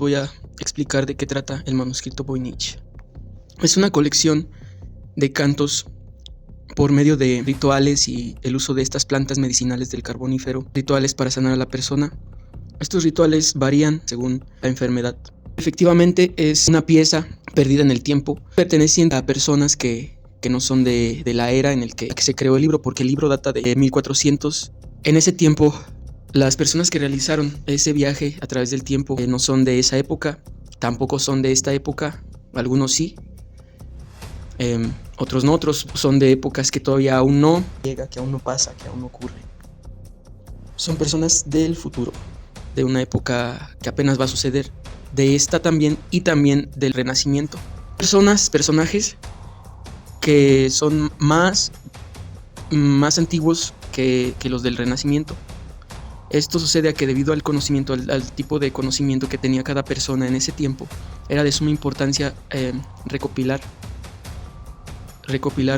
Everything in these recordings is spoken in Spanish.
Voy a explicar de qué trata el manuscrito Voynich. Es una colección de cantos por medio de rituales y el uso de estas plantas medicinales del Carbonífero, rituales para sanar a la persona. Estos rituales varían según la enfermedad. Efectivamente es una pieza perdida en el tiempo, perteneciente a personas que no son de la era en el que se creó el libro, porque el libro data de 1400. En ese tiempo, las personas que realizaron ese viaje a través del tiempo no son de esa época, tampoco son de esta época, algunos sí, otros no, otros son de épocas que todavía aún no llega, que aún no pasa, que aún no ocurre. Son personas del futuro, de una época que apenas va a suceder, de esta también y también del Renacimiento. Personajes que son más antiguos que los del Renacimiento. Esto sucede a que debido al conocimiento, al tipo de conocimiento que tenía cada persona en ese tiempo, era de suma importancia recopilar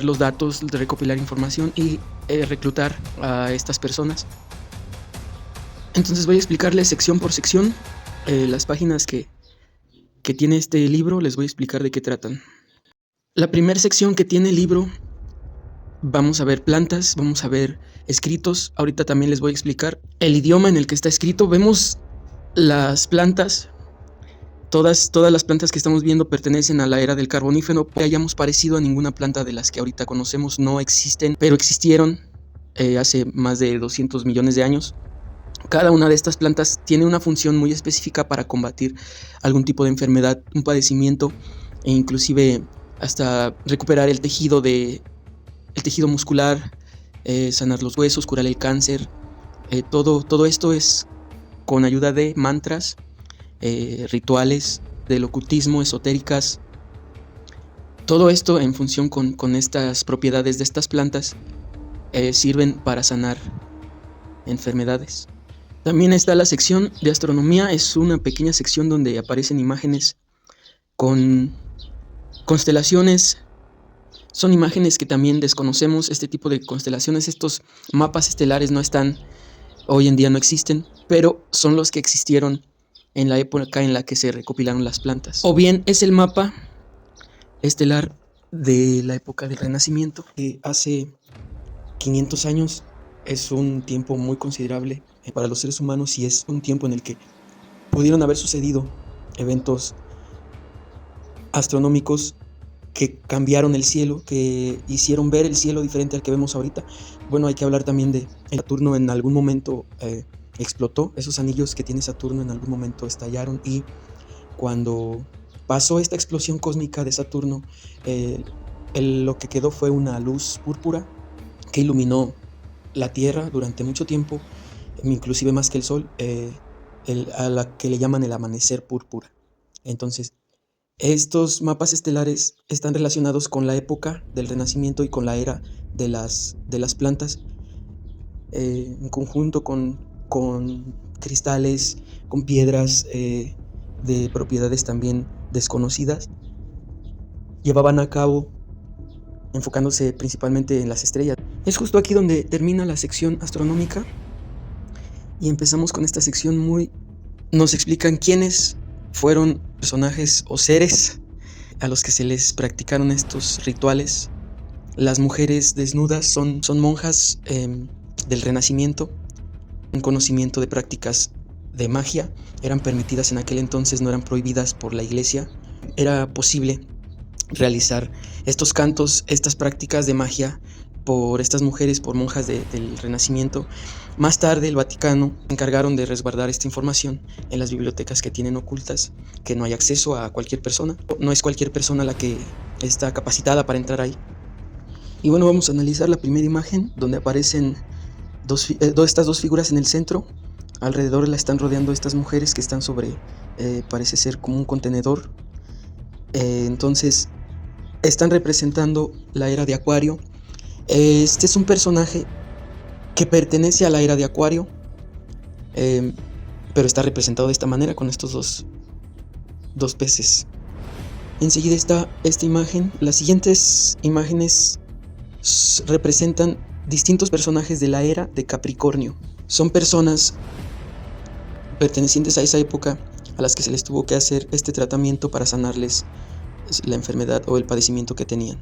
los datos, recopilar información y reclutar a estas personas. Entonces voy a explicarles sección por sección las páginas que tiene este libro, les voy a explicar de qué tratan. La primera sección que tiene el libro, vamos a ver plantas, vamos a ver escritos. Ahorita también les voy a explicar el idioma en el que está escrito. Vemos las plantas. Todas las plantas que estamos viendo pertenecen a la era del Carbonífero. No hayamos parecido a ninguna planta de las que ahorita conocemos, no existen, pero existieron hace más de 200 millones de años. Cada una de estas plantas tiene una función muy específica para combatir algún tipo de enfermedad, un padecimiento, e inclusive hasta recuperar el tejido muscular, sanar los huesos, curar el cáncer. Todo esto es con ayuda de mantras, rituales, del ocultismo, esotéricas. Todo esto en función con estas propiedades de estas plantas sirven para sanar enfermedades. También está la sección de astronomía. Es una pequeña sección donde aparecen imágenes con constelaciones. Son imágenes que también desconocemos. Este tipo de constelaciones, estos mapas estelares hoy en día no existen, pero son los que existieron en la época en la que se recopilaron las plantas. O bien es el mapa estelar de la época del Renacimiento, que hace 500 años es un tiempo muy considerable para los seres humanos y es un tiempo en el que pudieron haber sucedido eventos astronómicos que cambiaron el cielo, que hicieron ver el cielo diferente al que vemos ahorita. Bueno, hay que hablar también de Saturno. En algún momento explotó. Esos anillos que tiene Saturno en algún momento estallaron, y cuando pasó esta explosión cósmica de Saturno, lo que quedó fue una luz púrpura que iluminó la Tierra durante mucho tiempo, inclusive más que el Sol, a la que le llaman el amanecer púrpura. Entonces, estos mapas estelares están relacionados con la época del Renacimiento y con la era de las plantas, en conjunto con cristales, con piedras de propiedades también desconocidas. Llevaban a cabo enfocándose principalmente en las estrellas. Es justo aquí donde termina la sección astronómica y empezamos con esta sección nos explican quiénes fueron personajes o seres a los que se les practicaron estos rituales. Las mujeres desnudas son monjas del Renacimiento, un conocimiento de prácticas de magia. Eran permitidas en aquel entonces, no eran prohibidas por la iglesia. Era posible realizar estos cantos, estas prácticas de magia por estas mujeres, por monjas del Renacimiento. Más tarde el Vaticano se encargaron de resguardar esta información en las bibliotecas que tienen ocultas, que no hay acceso a cualquier persona. No es cualquier persona la que está capacitada para entrar ahí. Y bueno, vamos a analizar la primera imagen, donde aparecen estas dos figuras en el centro. Alrededor la están rodeando estas mujeres que están sobre, parece ser como un contenedor. Entonces están representando la era de Acuario. Este es un personaje que pertenece a la era de Acuario, pero está representado de esta manera, con estos dos peces. Enseguida está esta imagen. Las siguientes imágenes representan distintos personajes de la era de Capricornio. Son personas pertenecientes a esa época a las que se les tuvo que hacer este tratamiento para sanarles la enfermedad o el padecimiento que tenían.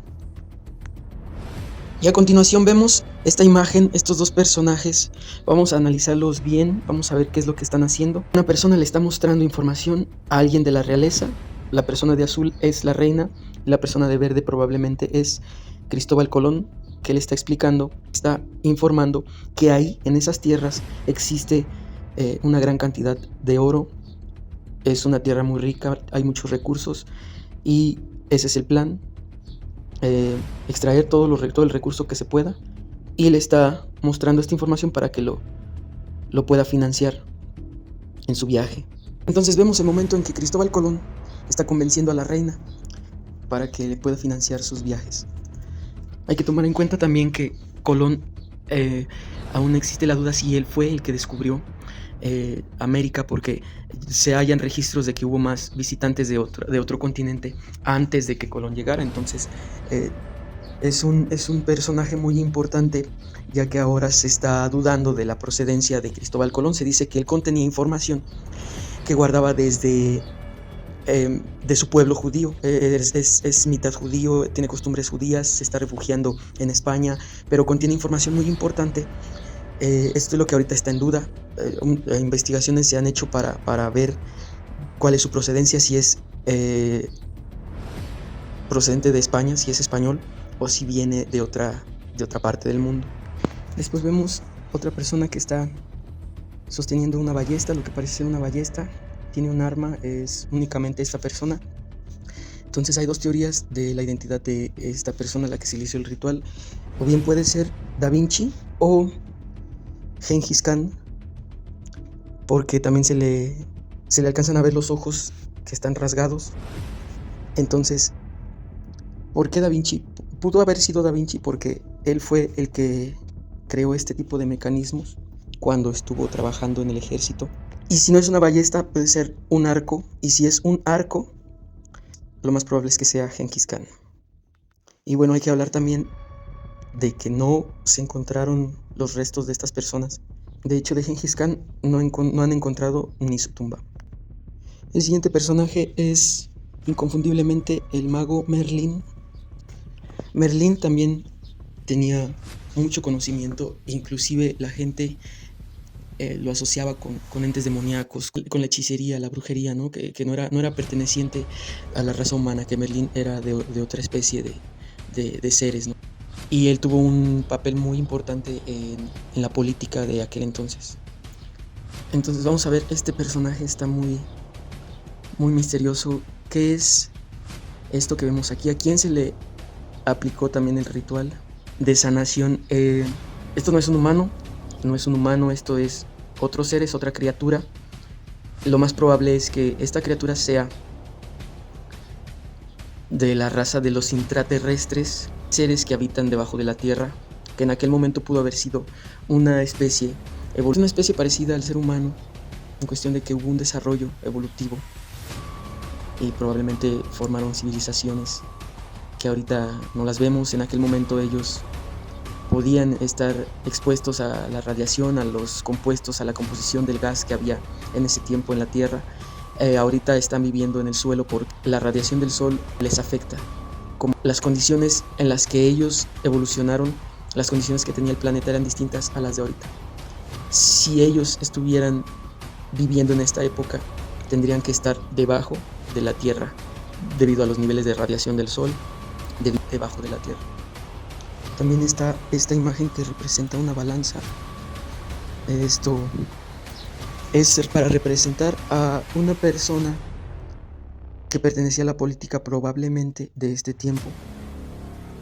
Y a continuación vemos esta imagen, estos dos personajes, vamos a analizarlos bien, vamos a ver qué es lo que están haciendo. Una persona le está mostrando información a alguien de la realeza, la persona de azul es la reina, y la persona de verde probablemente es Cristóbal Colón, que le está explicando, está informando que ahí, en esas tierras, existe una gran cantidad de oro, es una tierra muy rica, hay muchos recursos, y ese es el plan. Extraer todo el recurso que se pueda, y le está mostrando esta información para que lo pueda financiar en su viaje. Entonces vemos el momento en que Cristóbal Colón está convenciendo a la reina para que le pueda financiar sus viajes. Hay que tomar en cuenta también que Colón, aún existe la duda si él fue el que descubrió América, porque se hallan registros de que hubo más visitantes de otro continente antes de que Colón llegara. Entonces es un personaje muy importante, ya que ahora se está dudando de la procedencia de Cristóbal Colón. Se dice que él contenía información que guardaba desde de su pueblo judío, es mitad judío, tiene costumbres judías, se está refugiando en España, pero contiene información muy importante. Esto es lo que ahorita está en duda. Investigaciones se han hecho para ver cuál es su procedencia, si es procedente de España, si es español, o si viene de otra parte del mundo. Después vemos otra persona que está sosteniendo una ballesta, lo que parece ser una ballesta. Tiene un arma, es únicamente esta persona. Entonces hay dos teorías de la identidad de esta persona a la que se le hizo el ritual. O bien puede ser Da Vinci o Gengis Khan, porque también se le alcanzan a ver los ojos que están rasgados. Entonces, ¿por qué Da Vinci? Pudo haber sido Da Vinci porque él fue el que creó este tipo de mecanismos cuando estuvo trabajando en el ejército. Y si no es una ballesta, puede ser un arco. Y si es un arco, lo más probable es que sea Gengis Khan. Y bueno, hay que hablar también de que no se encontraron los restos de estas personas. De hecho, de Gengis Khan no han encontrado ni su tumba. El siguiente personaje es inconfundiblemente el mago Merlín. Merlín también tenía mucho conocimiento, inclusive la gente lo asociaba con entes demoníacos, con la hechicería, la brujería, ¿no? Que no era perteneciente a la raza humana, que Merlín era de otra especie de seres, ¿no? Y él tuvo un papel muy importante en la política de aquel entonces. Entonces vamos a ver, este personaje está muy misterioso. ¿Qué es esto que vemos aquí? ¿A quién se le aplicó también el ritual de sanación? Esto no es un humano, esto es otro ser, es otra criatura. Lo más probable es que esta criatura sea de la raza de los intraterrestres, seres que habitan debajo de la tierra, que en aquel momento pudo haber sido una especie parecida al ser humano, en cuestión de que hubo un desarrollo evolutivo y probablemente formaron civilizaciones que ahorita no las vemos. En aquel momento ellos podían estar expuestos a la radiación, a los compuestos, a la composición del gas que había en ese tiempo en la Tierra. Ahorita están viviendo en el suelo porque la radiación del sol les afecta. Como las condiciones en las que ellos evolucionaron, las condiciones que tenía el planeta eran distintas a las de ahorita. Si ellos estuvieran viviendo en esta época, tendrían que estar debajo de la Tierra debido a los niveles de radiación del sol debajo de la Tierra. También está esta imagen que representa una balanza. Esto es para representar a una persona que pertenecía a la política probablemente de este tiempo.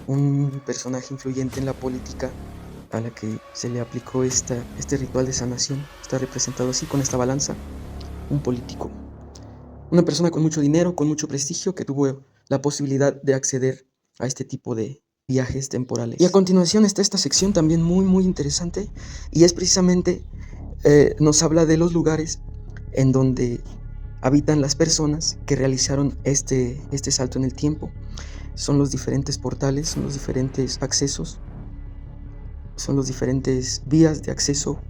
Un personaje influyente en la política a la que se le aplicó este ritual de sanación. Está representado así, con esta balanza, un político. Una persona con mucho dinero, con mucho prestigio, que tuvo la posibilidad de acceder a este tipo de viajes temporales. Y a continuación está esta sección también muy interesante, y es precisamente, nos habla de los lugares en donde habitan las personas que realizaron este salto en el tiempo. Son los diferentes portales, son los diferentes accesos, son los diferentes vías de acceso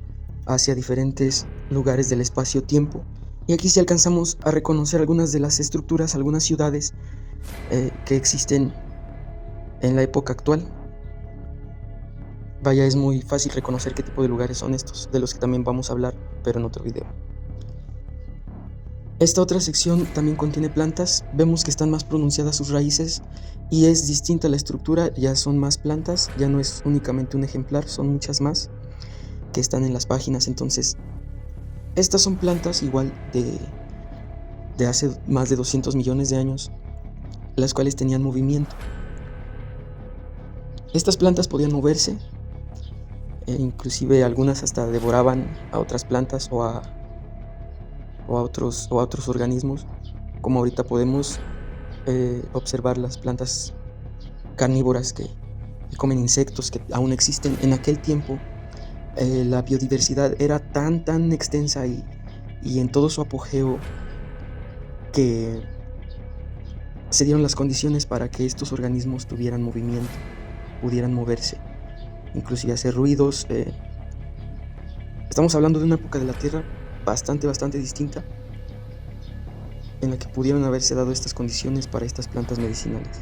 hacia diferentes lugares del espacio-tiempo. Y aquí sí alcanzamos a reconocer algunas de las estructuras, algunas ciudades que existen en la época actual. Vaya, es muy fácil reconocer qué tipo de lugares son estos, de los que también vamos a hablar, pero en otro video. Esta otra sección también contiene plantas, vemos que están más pronunciadas sus raíces y es distinta la estructura, ya son más plantas, ya no es únicamente un ejemplar, son muchas más que están en las páginas. Entonces, estas son plantas igual de hace más de 200 millones de años, las cuales tenían movimiento. Estas plantas podían moverse, inclusive algunas hasta devoraban a otras plantas o a otros organismos, como ahorita podemos observar las plantas carnívoras que comen insectos que aún existen. En aquel tiempo la biodiversidad era tan extensa y en todo su apogeo que se dieron las condiciones para que estos organismos tuvieran movimiento, pudieran moverse, inclusive hacer ruidos. Estamos hablando de una época de la Tierra bastante distinta, en la que pudieron haberse dado estas condiciones para estas plantas medicinales.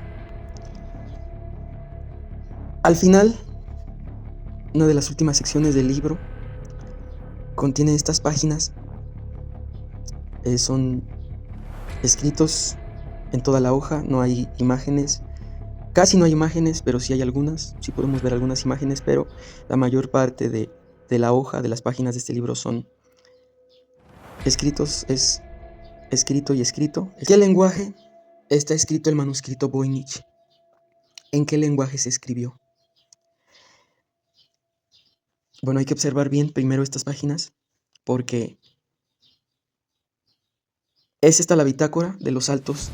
Al final, una de las últimas secciones del libro contiene estas páginas. Son escritos en toda la hoja, no hay imágenes, casi no hay imágenes, pero sí hay algunas, sí podemos ver algunas imágenes, pero la mayor parte de la hoja, de las páginas de este libro son escritos, es escrito y escrito. ¿En qué lenguaje está escrito el manuscrito Voynich? ¿En qué lenguaje se escribió? Bueno, hay que observar bien primero estas páginas, porque es esta la bitácora de los saltos,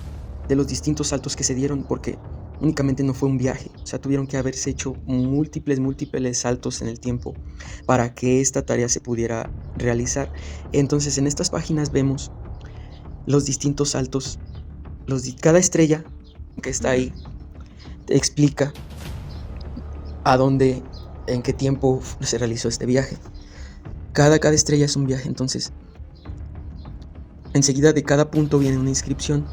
de los distintos saltos que se dieron, porque únicamente no fue un viaje, o sea, tuvieron que haberse hecho múltiples saltos en el tiempo para que esta tarea se pudiera realizar. Entonces, en estas páginas vemos los distintos saltos, cada estrella que está ahí te explica a dónde, en qué tiempo se realizó este viaje. Cada estrella es un viaje. Entonces, enseguida de cada punto viene una inscripción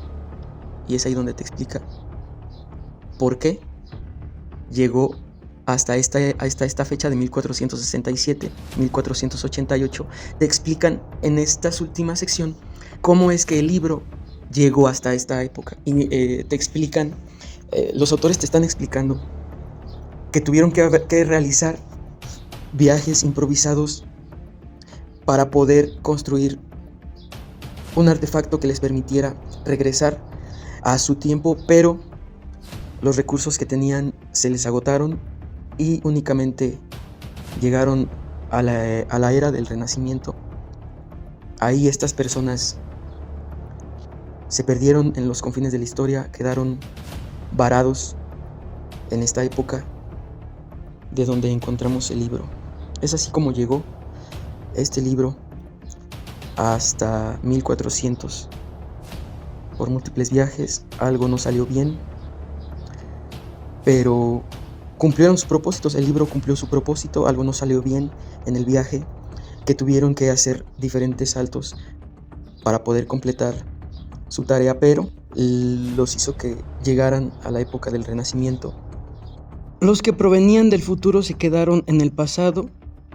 y es ahí donde te explica por qué llegó hasta esta fecha de 1467, 1488. Te explican en esta última sección cómo es que el libro llegó hasta esta época. Y te explican, los autores te están explicando que tuvieron que realizar viajes improvisados para poder construir un artefacto que les permitiera regresar a su tiempo, pero los recursos que tenían se les agotaron y únicamente llegaron a la era del Renacimiento. Ahí estas personas se perdieron en los confines de la historia, quedaron varados en esta época de donde encontramos el libro. Es así como llegó este libro hasta 1400. Por múltiples viajes, algo no salió bien, pero cumplieron sus propósitos. El libro cumplió su propósito, algo no salió bien en el viaje, que tuvieron que hacer diferentes saltos para poder completar su tarea, pero los hizo que llegaran a la época del Renacimiento. Los que provenían del futuro se quedaron en el pasado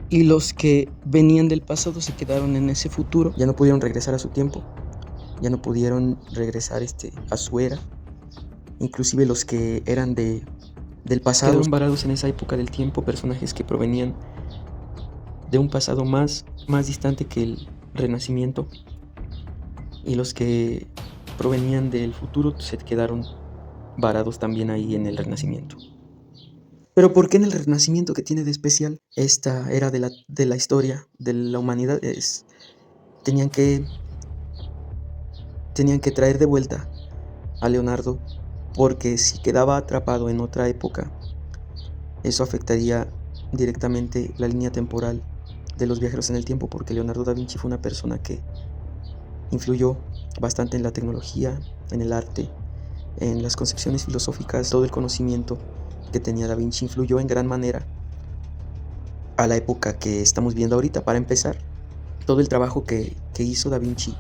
y los que venían del pasado se quedaron en ese futuro. Ya no pudieron regresar a su tiempo, ya no pudieron regresar a su era. Inclusive los que eran del pasado quedaron varados en esa época del tiempo, personajes que provenían de un pasado más distante que el Renacimiento, y los que provenían del futuro se quedaron varados también ahí en el Renacimiento. Pero ¿por qué en el Renacimiento? ¿Qué tiene de especial esta era de la historia de la humanidad? Tenían que traer de vuelta a Leonardo, porque si quedaba atrapado en otra época, eso afectaría directamente la línea temporal de los viajeros en el tiempo, porque Leonardo da Vinci fue una persona que influyó bastante en la tecnología, en el arte, en las concepciones filosóficas. Todo el conocimiento que tenía Da Vinci influyó en gran manera a la época que estamos viendo ahorita. Para empezar, todo el trabajo que hizo Da Vinci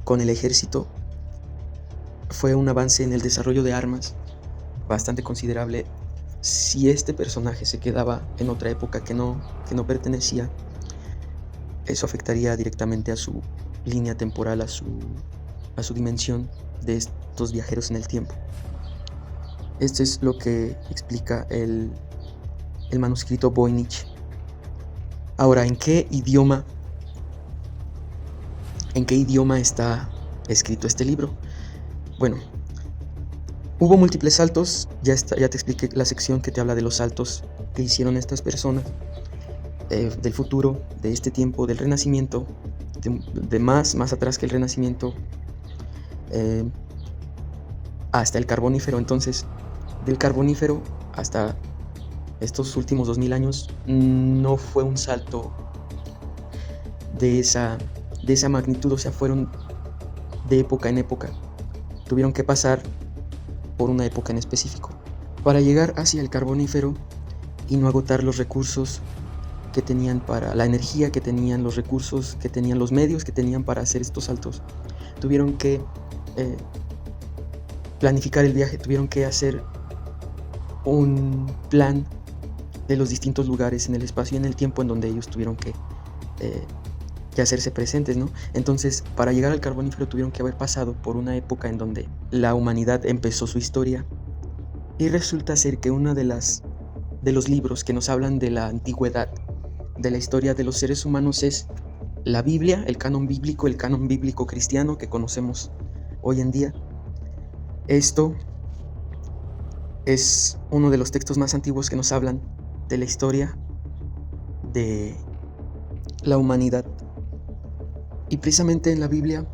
con el ejército fue un avance en el desarrollo de armas bastante considerable. Si este personaje se quedaba en otra época que no pertenecía, eso afectaría directamente a su línea temporal, a su dimensión de estos viajeros en el tiempo. Esto es lo que explica el manuscrito Voynich. Ahora, ¿en qué idioma está escrito este libro? Bueno, hubo múltiples saltos. Ya te expliqué la sección que te habla de los saltos que hicieron estas personas, del futuro, de este tiempo, del Renacimiento, de más atrás que el Renacimiento, hasta el Carbonífero. Entonces, del Carbonífero hasta estos últimos 2000 años no fue un salto de esa magnitud, o sea, fueron de época en época. Tuvieron que pasar por una época en específico para llegar hacia el Carbonífero y no agotar los recursos que tenían, para la energía que tenían, los recursos que tenían, los medios que tenían para hacer estos saltos. Tuvieron que planificar el viaje, tuvieron que hacer un plan de los distintos lugares en el espacio y en el tiempo en donde ellos tuvieron que hacerse presentes, ¿no? Entonces, para llegar al Carbonífero tuvieron que haber pasado por una época en donde la humanidad empezó su historia, y resulta ser que uno de los libros que nos hablan de la antigüedad, de la historia de los seres humanos, es la Biblia, el canon bíblico cristiano que conocemos hoy en día. Esto es uno de los textos más antiguos que nos hablan de la historia de la humanidad. Y precisamente en la Biblia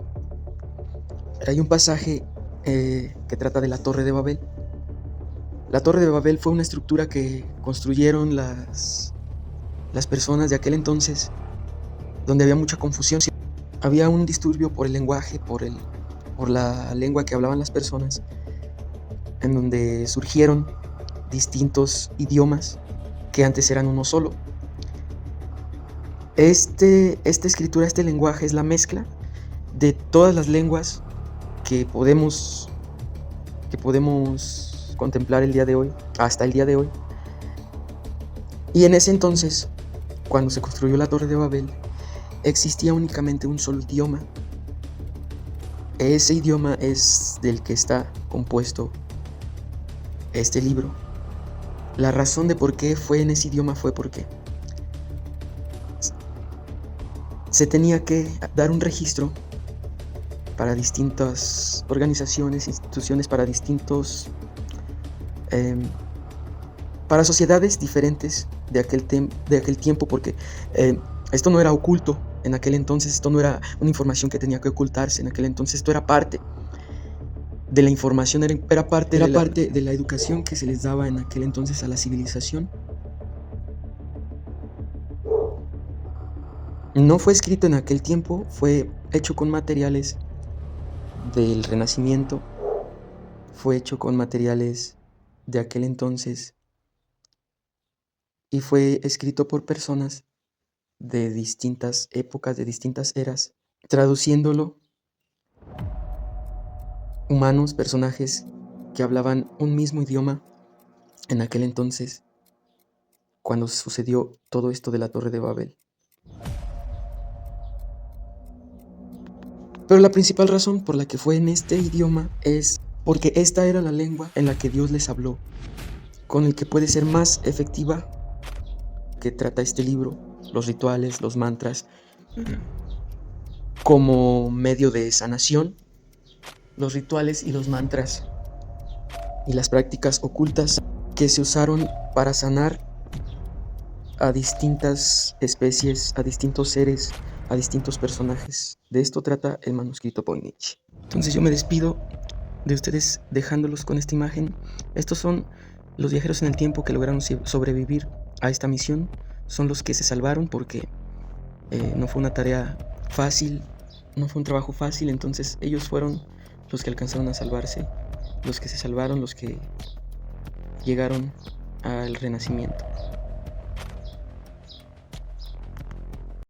hay un pasaje que trata de la Torre de Babel. La Torre de Babel fue una estructura que construyeron las personas de aquel entonces, donde había mucha confusión. Había un disturbio por el lenguaje, por la lengua que hablaban las personas, en donde surgieron distintos idiomas que antes eran uno solo. Esta escritura, este lenguaje, es la mezcla de todas las lenguas que podemos contemplar el día de hoy, hasta el día de hoy. Y en ese entonces, cuando se construyó la Torre de Babel, existía únicamente un solo idioma. Ese idioma es del que está compuesto este libro. La razón de por qué fue en ese idioma fue porque se tenía que dar un registro para distintas organizaciones, instituciones, para para sociedades diferentes de aquel tiempo, porque esto no era oculto en aquel entonces, esto no era una información que tenía que ocultarse en aquel entonces, esto era parte de la información, era parte de la educación que se les daba en aquel entonces a la civilización. No fue escrito en aquel tiempo, fue hecho con materiales del Renacimiento, fue hecho con materiales de aquel entonces y fue escrito por personas de distintas épocas, de distintas eras, traduciéndolo, humanos, personajes que hablaban un mismo idioma en aquel entonces, cuando sucedió todo esto de la Torre de Babel. Pero la principal razón por la que fue en este idioma es porque esta era la lengua en la que Dios les habló, con el que puede ser más efectiva que trata este libro, los rituales, los mantras, como medio de sanación. Los rituales y los mantras y las prácticas ocultas que se usaron para sanar a distintas especies, a distintos seres, a distintos personajes. De esto trata el manuscrito Voynich. Entonces yo me despido de ustedes dejándolos con esta imagen. Estos son los viajeros en el tiempo que lograron sobrevivir a esta misión. Son los que se salvaron porque no fue una tarea fácil, no fue un trabajo fácil. Entonces ellos fueron los que alcanzaron a salvarse, los que se salvaron, los que llegaron al Renacimiento.